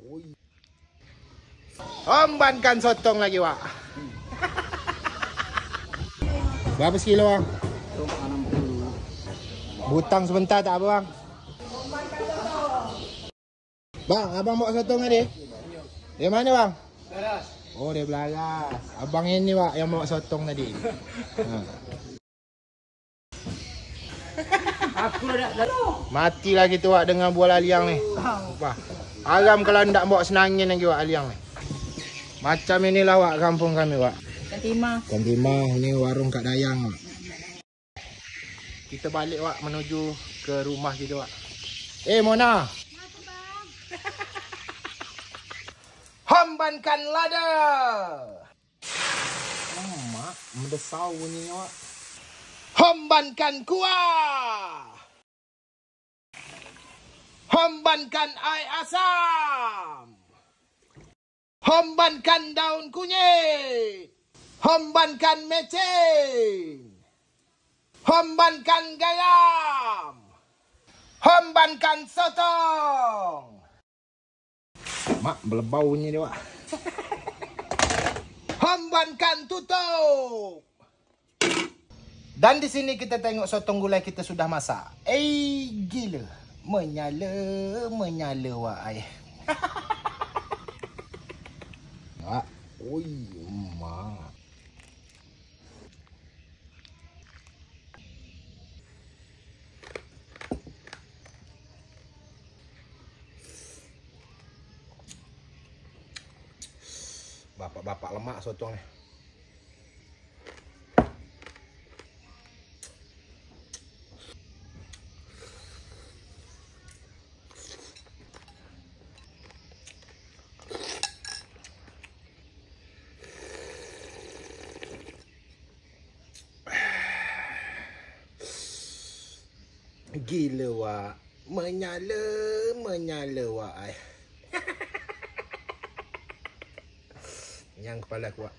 Oi. Ombankan sotong lagi, Wak. Berapa sekilo, Bang? 60. Butang sebentar tak apa, Bang? Bang, abang bawa sotong tadi? Dari mana, Bang? Belaras. Oh, dia Belaras. Abang ini, Wak, yang bawa sotong tadi. Aku dah. Mati lagi tu, Wak, dengan bola liang ni. Wah. Haram kalau ndak bawa senangin lagi, Wak, liang ni. Macam inilah, Wak, kampung kami, Wak. Kantimah. Kantimah, ini warung Kak Dayang, Wak. Kita balik, Wak, menuju ke rumah kita, Wak. Mona. Hambankan lada. Mak, mendesau bunyinya, Wak. Hambankan kuah. Hambankan air asam. Hambankan daun kunyit. Hambankan mecin. Hambankan garam. Hambankan sotong. Mak, belebau bunyi dia, Wak. Hambankan tutup. Dan di sini kita tengok sotong gulai kita sudah masak. Gila. Menyala, Wak, ai. Wak, oi, mak. Bapak-bapak lemak sotong ni. Gila, Wak. Menyala, Wak. Yang kepala aku, Wak.